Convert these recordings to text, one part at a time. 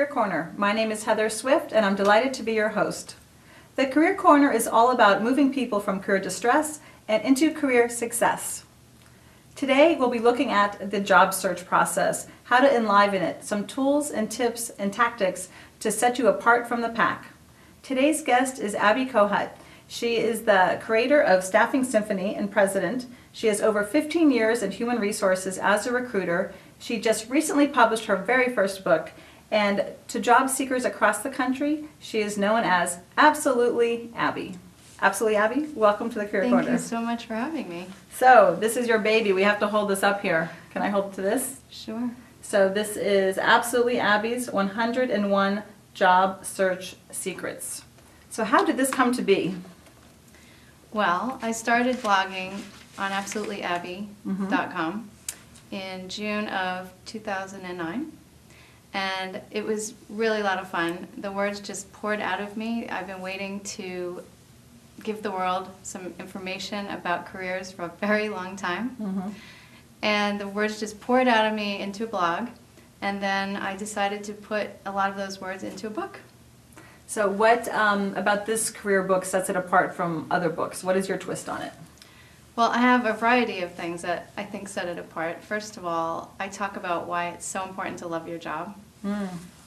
Career Corner. My name is Heather Swift and I'm delighted to be your host. The Career Corner is all about moving people from career distress and into career success. Today we'll be looking at the job search process, how to enliven it, some tools and tips and tactics to set you apart from the pack. Today's guest is Abby Kohut. She is the creator of Staffing Symphony and president. She has over 15 years in human resources as a recruiter. She just recently published her very first book, and to job seekers across the country, she is known as Absolutely Abby. Absolutely Abby, welcome to the Career Corner. Thank you so much for having me. So, this is your baby. We have to hold this up here. Can I hold it to this? Sure. So, this is Absolutely Abby's 101 Job Search Secrets. So, how did this come to be? Well, I started blogging on absolutelyabby.com in June of 2009, and it was really a lot of fun. The words just poured out of me. I've been waiting to give the world some information about careers for a very long time, and the words just poured out of me into a blog, and then I decided to put a lot of those words into a book. So what about this career book sets it apart from other books? What is your twist on it? Well, I have a variety of things that I think set it apart. First of all, I talk about why it's so important to love your job.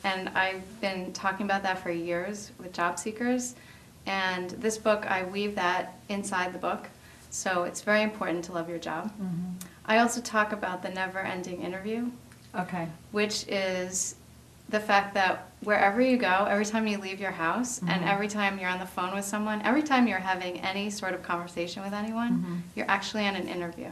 And I've been talking about that for years with job seekers. And this book, I weave that inside the book. So it's very important to love your job. I also talk about the never-ending interview, which is the fact that wherever you go, every time you leave your house, and every time you're on the phone with someone, every time you're having any sort of conversation with anyone, you're actually on an interview.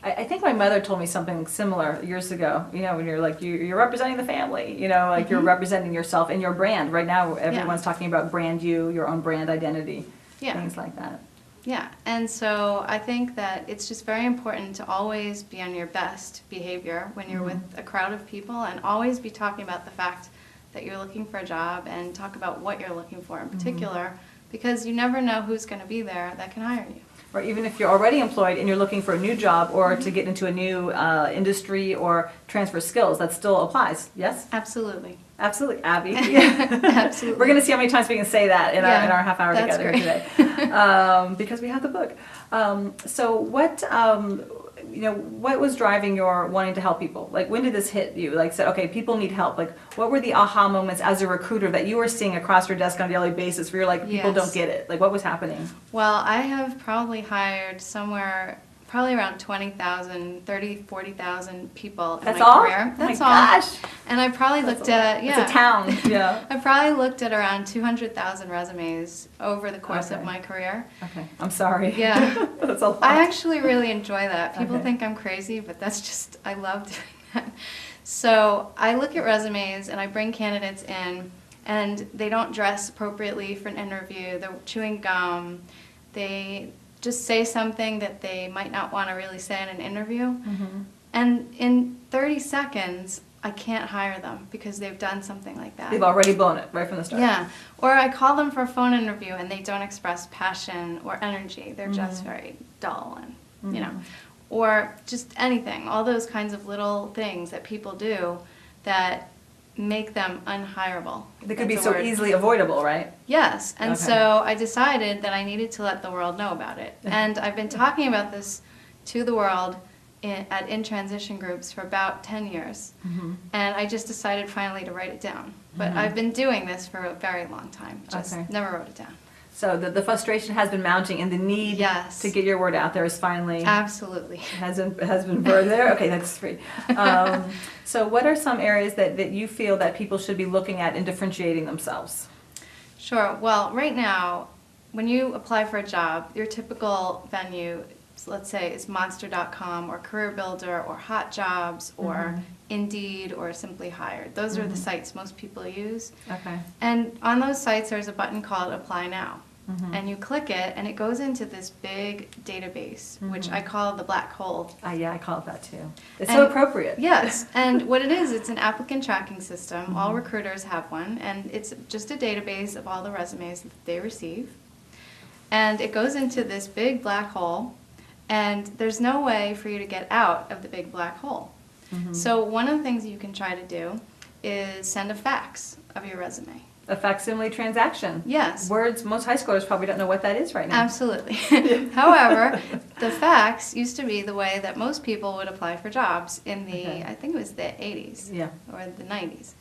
I think my mother told me something similar years ago. You know, when you're like, you're representing the family, you know, like you're representing yourself and your brand. Right now, everyone's talking about brand you, your own brand identity, things like that. Yeah, and so I think that it's just very important to always be on your best behavior when you're with a crowd of people, and always be talking about the fact that you're looking for a job, and talk about what you're looking for in particular, because you never know who's going to be there that can hire you. Or even if you're already employed and you're looking for a new job or to get into a new industry or transfer skills, that still applies, yes? Absolutely. Absolutely, Abby. Absolutely. We're going to see how many times we can say that in our half hour that's together great. today, because we have the book. So what what was driving your wanting to help people? Like, when did this hit you? Like, said, okay, people need help. Like, what were the aha moments as a recruiter that you were seeing across your desk on a daily basis where you're like, people don't get it? Like, what was happening? Well, I have probably hired probably around 20,000, 40,000 people in my career. That's all? Gosh. And I probably looked at, It's a town, yeah. I probably looked at around 200,000 resumes over the course of my career. Okay, I'm sorry. Yeah. That's a lot. I actually really enjoy that. People think I'm crazy, but that's just, I love doing that. So I look at resumes and I bring candidates in, and they don't dress appropriately for an interview. They're chewing gum. They just say something that they might not want to really say in an interview. And in 30 seconds, I can't hire them because they've done something like that. They've already blown it right from the start. Yeah. Or I call them for a phone interview and they don't express passion or energy. They're just very dull and, you know. Or just anything. All those kinds of little things that people do that make them unhireable. They could be so easily avoidable, right? Yes, and so I decided that I needed to let the world know about it. And I've been talking about this to the world at in transition groups for about 10 years. And I just decided finally to write it down. But I've been doing this for a very long time, just never wrote it down. So the frustration has been mounting, and the need to get your word out there is finally absolutely has been birthed there. Okay, that's great. So what are some areas that you feel that people should be looking at in differentiating themselves? Sure. Well, right now, when you apply for a job, your typical venue, let's say, is Monster.com or Career Builder or Hot Jobs or Indeed or Simply Hired. Those are the sites most people use. And on those sites, there's a button called Apply Now. And you click it, and it goes into this big database, which I call the black hole. Yeah, I call it that too. It's so appropriate. Yes, and what it is, it's an applicant tracking system. All recruiters have one, and it's just a database of all the resumes that they receive. And it goes into this big black hole, and there's no way for you to get out of the big black hole. So one of the things you can try to do is send a fax of your resume. A facsimile transaction. Yes. Words most high schoolers probably don't know what that is right now. Absolutely. However, the fax used to be the way that most people would apply for jobs in the, Okay. I think it was the 80s Yeah. or the 90s.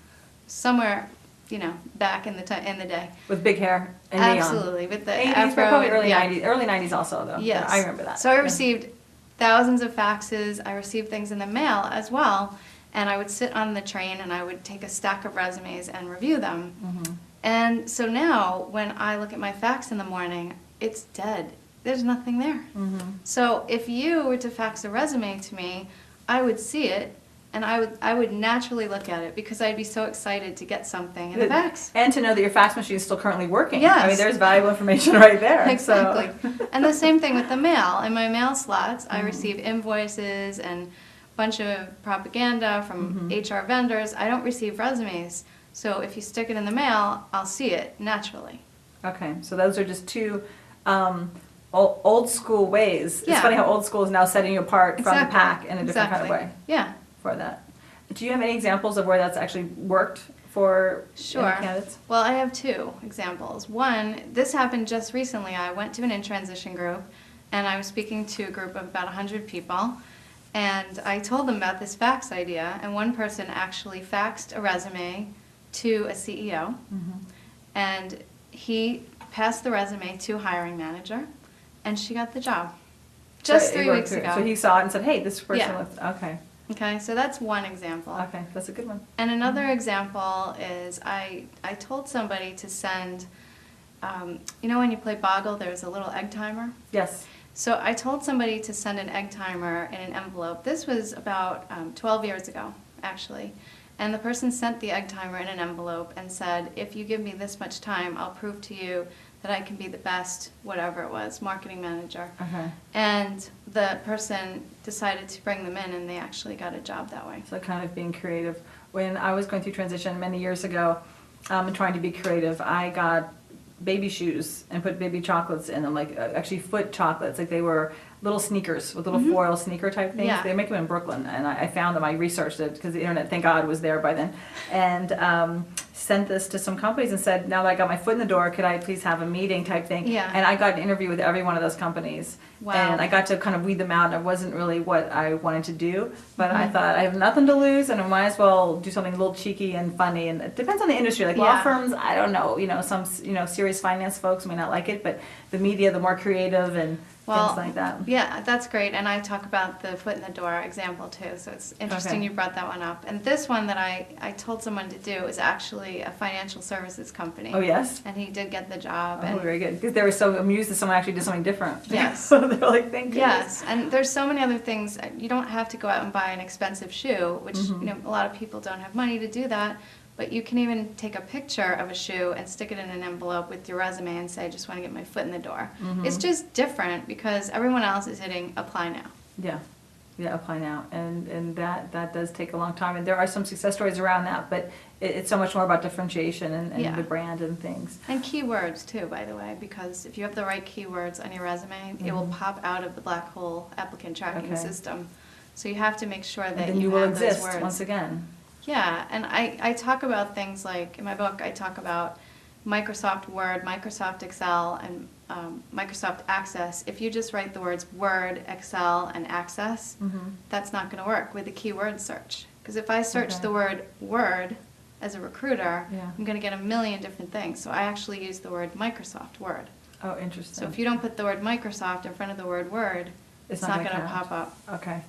Somewhere, back in the day. With big hair and neon. Absolutely, with the 80s, afro. but probably and- early yeah. 90s. Early 90s also, though. Yes. Yeah, I remember that. So I Yeah. received thousands of faxes. I received things in the mail as well. And I would sit on the train and I would take a stack of resumes and review them. Mhm. And so now when I look at my fax in the morning, it's dead. There's nothing there. Mhm. So if you were to fax a resume to me, I would see it and I would naturally look at it because I'd be so excited to get something in the fax. And to know that your fax machine is still currently working. Yes. I mean, there's valuable information right there. Exactly. So. And the same thing with the mail. In my mail slots, Mm-hmm. I receive invoices and a bunch of propaganda from HR vendors. I don't receive resumes. So if you stick it in the mail, I'll see it naturally. Okay, so those are just two old school ways. It's Yeah. funny how old school is now setting you apart from the pack in a different kind of way Yeah. for that. Do you have any examples of where that's actually worked for Sure. any candidates? Well, I have two examples. One, this happened just recently. I went to an in-transition group, and I was speaking to a group of about 100 people, and I told them about this fax idea, and one person actually faxed a resume to a CEO, and he passed the resume to a hiring manager, and she got the job. Just So it 3 worked weeks through. ago. So he saw it and said, hey, this person Yeah. looks, okay, Okay, so that's one example. okay, that's a good one. And another example is I told somebody to send, when you play Boggle, there's a little egg timer. Yes. So I told somebody to send an egg timer in an envelope. This was about 12 years ago, actually. And the person sent the egg timer in an envelope and said, if you give me this much time, I'll prove to you that I can be the best, whatever it was, marketing manager. Okay. And the person decided to bring them in, and they actually got a job that way. So kind of being creative. When I was going through transition many years ago and trying to be creative, I got baby shoes and put baby chocolates in them, like actually foot chocolates. Like they were little sneakers with little foil sneaker type things. Yeah. They make them in Brooklyn, and I found them. I researched it because the internet, thank God, was there by then. And sent this to some companies and said, now that I got my foot in the door, could I please have a meeting type thing? Yeah. And I got an interview with every one of those companies. Wow. And I got to kind of weed them out, and it wasn't really what I wanted to do. But I thought, I have nothing to lose, and I might as well do something a little cheeky and funny. And it depends on the industry. Like law Yeah. firms, I don't know, some serious finance folks may not like it, but the media, the more creative and things like that. Yeah, that's great. And I talk about the foot in the door example too. So it's interesting Okay. you brought that one up. And this one that I told someone to do is actually a financial services company. Oh, yes? And he did get the job. Oh, and very good. Because they were so amused that someone actually did something different. Yes. So they're like, thank goodness. yes, and there's so many other things. You don't have to go out and buy an expensive shoe, which Mm-hmm. a lot of people don't have money to do that. But you can even take a picture of a shoe and stick it in an envelope with your resume and say, I just want to get my foot in the door. Mm-hmm. It's just different because everyone else is hitting apply now. Yeah. Yeah, apply now. And that does take a long time. And there are some success stories around that, but it's so much more about differentiation and Yeah. the brand and things. And keywords too, by the way, because if you have the right keywords on your resume, it will pop out of the black hole applicant tracking Okay. system. So you have to make sure that And then you will have those exist words. once again. Yeah, and I talk about things like, in my book, I talk about Microsoft Word, Microsoft Excel, and Microsoft Access. If you just write the words Word, Excel, and Access, that's not going to work with the keyword search. Because if I search Okay. the word Word as a recruiter, Yeah. I'm going to get a million different things. So I actually use the word Microsoft Word. Oh, interesting. So if you don't put the word Microsoft in front of the word Word, it's not going to count. pop up. Okay.